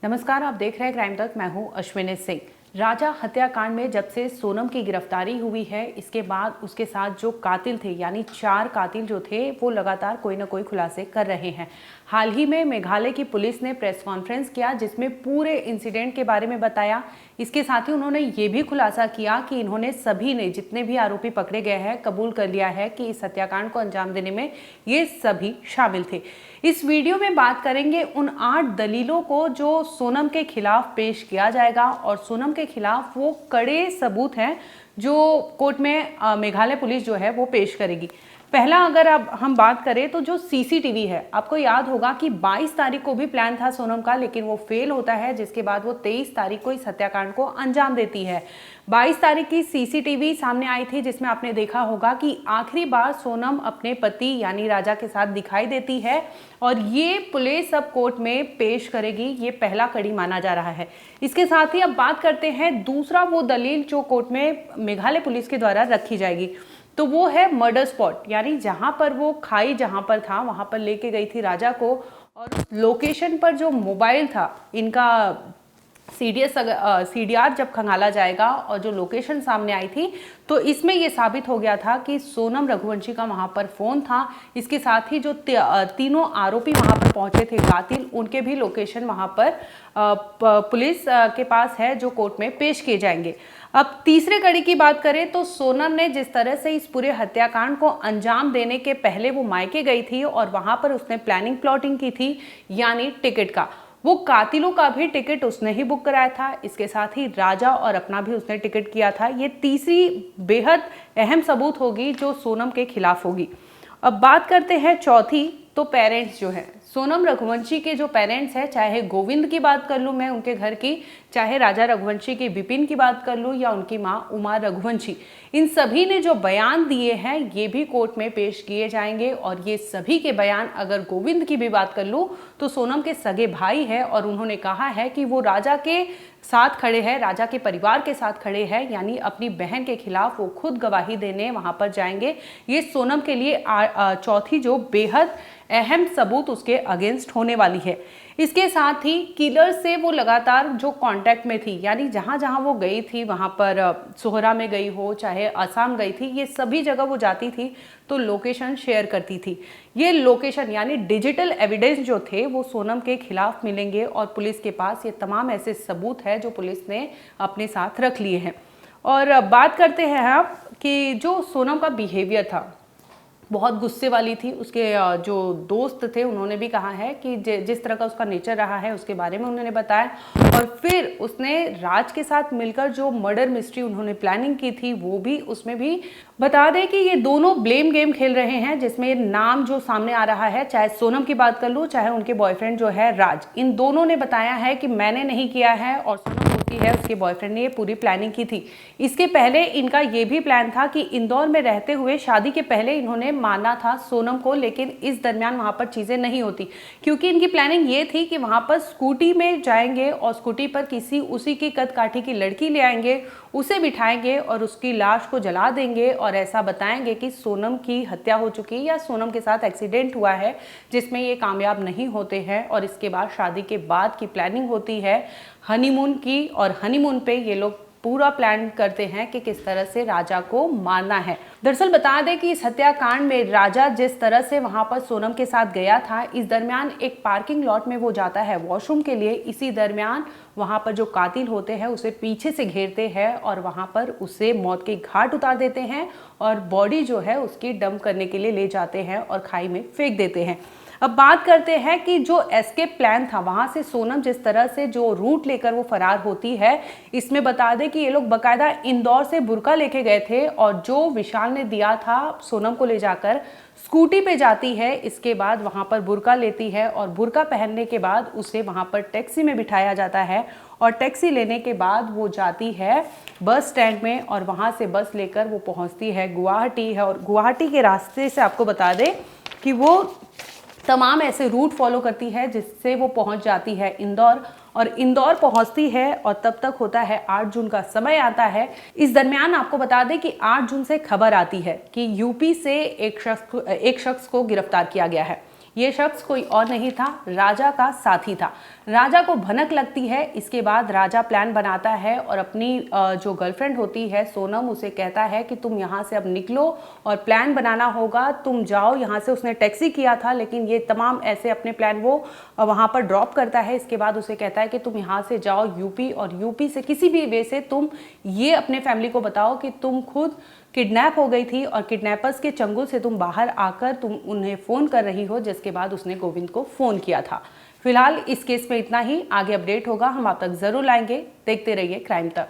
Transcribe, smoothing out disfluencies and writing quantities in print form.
नमस्कार, आप देख रहे हैं क्राइम तक। मैं हूं अश्विनी सिंह। राजा हत्याकांड में जब से सोनम की गिरफ्तारी हुई है, इसके बाद उसके साथ जो कातिल थे यानी 4 कातिल जो थे वो लगातार कोई ना कोई खुलासे कर रहे हैं। हाल ही में मेघालय की पुलिस ने प्रेस कॉन्फ्रेंस किया जिसमें पूरे इंसिडेंट के बारे में बताया। इसके साथ ही उन्होंने ये भी खुलासा किया कि इन्होंने सभी ने, जितने भी आरोपी पकड़े गए हैं, कबूल कर लिया है कि इस हत्याकांड को अंजाम देने में ये सभी शामिल थे। इस वीडियो में बात करेंगे उन 8 दलीलों को जो सोनम के खिलाफ पेश किया जाएगा और सोनम के खिलाफ वो कड़े सबूत हैं जो कोर्ट में मेघालय पुलिस जो है वो पेश करेगी। पहला अगर अब हम बात करें तो जो सीसीटीवी है, आपको याद होगा कि 22 तारीख को भी प्लान था सोनम का, लेकिन वो फेल होता है, जिसके बाद वो 23 तारीख को इस हत्याकांड को अंजाम देती है। 22 तारीख की सीसीटीवी सामने आई थी जिसमें आपने देखा होगा कि आखिरी बार सोनम अपने पति यानी राजा के साथ दिखाई देती है और ये पुलिस अब कोर्ट में पेश करेगी। ये पहला कड़ी माना जा रहा है। इसके साथ ही अब बात करते हैं दूसरा वो दलील जो कोर्ट में मेघालय पुलिस के द्वारा रखी जाएगी, तो वो है मर्डर स्पॉट, यानी जहां पर वो खाई जहां पर था वहां पर लेके गई थी राजा को, और लोकेशन पर जो मोबाइल था इनका सीडीआर जब खंगाला जाएगा और जो लोकेशन सामने आई थी तो इसमें यह साबित हो गया था कि सोनम रघुवंशी का वहां पर फोन था। इसके साथ ही जो तीनों आरोपी वहां पर पहुंचे थे कातिल, उनके भी लोकेशन वहां पर पुलिस के पास है जो कोर्ट में पेश किए जाएंगे। अब तीसरे कड़ी की बात करें तो सोनम ने जिस तरह से इस पूरे हत्याकांड को अंजाम देने के पहले वो मायके गई थी और वहां पर उसने प्लानिंग प्लॉटिंग की थी, यानी टिकट का, वो कातिलों का भी टिकट उसने ही बुक कराया था। इसके साथ ही राजा और अपना भी उसने टिकट किया था। ये तीसरी बेहद अहम सबूत होगी जो सोनम के खिलाफ होगी। अब बात करते हैं चौथी, तो पेरेंट्स जो है सोनम रघुवंशी के, जो पेरेंट्स हैं, चाहे गोविंद की बात कर लूँ मैं उनके घर की, चाहे राजा रघुवंशी के विपिन की बात कर लूँ या उनकी माँ उमा रघुवंशी, इन सभी ने जो बयान दिए हैं ये भी कोर्ट में पेश किए जाएंगे। और ये सभी के बयान, अगर गोविंद की भी बात कर लूँ तो सोनम के सगे भाई है और उन्होंने कहा है कि वो राजा के साथ खड़े हैं, राजा के परिवार के साथ खड़े हैं, यानी अपनी बहन के खिलाफ वो खुद गवाही देने वहां पर जाएंगे। ये सोनम के लिए चौथी जो बेहद अहम सबूत उसके अगेंस्ट होने वाली है। इसके साथ ही किलर से वो लगातार जो कांटेक्ट में थी, यानी जहां जहां वो गई थी, वहां पर सोहरा में गई हो चाहे असम गई थी, ये सभी जगह वो जाती थी तो लोकेशन शेयर करती थी। ये लोकेशन यानी डिजिटल एविडेंस जो थे वो सोनम के खिलाफ मिलेंगे और पुलिस के पास ये तमाम ऐसे सबूत है जो पुलिस ने अपने साथ रख लिए हैं। और बात करते हैं आप कि जो सोनम का बिहेवियर था बहुत गुस्से वाली थी। उसके जो दोस्त थे उन्होंने भी कहा है कि जिस तरह का उसका नेचर रहा है उसके बारे में उन्होंने बताया। और फिर उसने राज के साथ मिलकर जो मर्डर मिस्ट्री उन्होंने प्लानिंग की थी वो भी, उसमें भी बता दें कि ये दोनों ब्लेम गेम खेल रहे हैं जिसमें नाम जो सामने आ रहा है, चाहे सोनम की बात कर लूँ चाहे उनके बॉयफ्रेंड जो है राज, इन दोनों ने बताया है कि मैंने नहीं किया है और सोनम होती है उसके बॉयफ्रेंड ने ये पूरी प्लानिंग की थी। इसके पहले इनका ये भी प्लान था कि इंदौर में रहते हुए शादी के पहले इन्होंने माना था सोनम को, लेकिन इस दरमियान वहां पर चीजें नहीं होती क्योंकि इनकी प्लानिंग ये थी कि वहां पर स्कूटी में जाएंगे और स्कूटी पर किसी उसी की कद काठी की लड़की ले आएंगे, उसे बिठाएंगे और उसकी लाश को जला देंगे और ऐसा बताएंगे कि सोनम की हत्या हो चुकी है या सोनम के साथ एक्सीडेंट हुआ है, जिसमें ये कामयाब नहीं होते हैं। और इसके बाद शादी के बाद की प्लानिंग होती है हनीमून की, और हनीमून पे ये लोग पूरा प्लान करते हैं कि किस तरह से राजा को मारना है। दरअसल बता दें कि इस हत्याकांड में राजा जिस तरह से वहां पर सोनम के साथ गया था, इस दरमियान एक पार्किंग लॉट में वो जाता है वॉशरूम के लिए। इसी दरमियान वहां पर जो कातिल होते हैं उसे पीछे से घेरते हैं और वहां पर उसे मौत के घाट उतार देते हैं और बॉडी जो है उसकी डंप करने के लिए ले जाते हैं और खाई में फेंक देते हैं। अब बात करते हैं कि जो एस्केप प्लान था, वहां से सोनम जिस तरह से जो रूट लेकर वो फरार होती है, इसमें बता दें कि ये लोग बकायदा इंदौर से बुर्का लेके गए थे और जो विशाल ने दिया था सोनम को ले जाकर स्कूटी पे जाती है। इसके बाद वहां पर बुर्का लेती है और बुर्का पहनने के बाद उसे वहां पर टैक्सी में बिठाया जाता है और टैक्सी लेने के बाद वो जाती है बस स्टैंड में और वहां से बस लेकर वो पहुंचती है गुवाहाटी है। और गुवाहाटी के रास्ते से आपको बता दें कि वो तमाम ऐसे रूट फॉलो करती है जिससे वो पहुंच जाती है इंदौर, और इंदौर पहुंचती है और तब तक होता है 8 जून का समय आता है। इस दरमियान आपको बता दें कि 8 जून से खबर आती है कि यूपी से एक शख्स को गिरफ्तार किया गया है। ये शख्स कोई और नहीं था, राजा का साथी था। राजा को भनक लगती है। इसके बाद राजा प्लान बनाता है और अपनी जो गर्लफ्रेंड होती है सोनम, उसे कहता है कि तुम यहाँ से अब निकलो और प्लान बनाना होगा, तुम जाओ यहाँ से। उसने टैक्सी किया था, लेकिन ये तमाम ऐसे अपने प्लान वो वहाँ पर ड्रॉप करता है। इसके बाद उसे कहता है कि तुम यहाँ से जाओ यूपी, और यूपी से किसी भी वे से तुम ये अपने फैमिली को बताओ कि तुम खुद किडनैप हो गई थी और किडनैपर्स के चंगुल से तुम बाहर आकर तुम उन्हें फ़ोन कर रही हो। जिसके बाद उसने गोविंद को फ़ोन किया था। फिलहाल इस केस में इतना ही। आगे अपडेट होगा, हम आप तक ज़रूर लाएंगे। देखते रहिए क्राइम तक।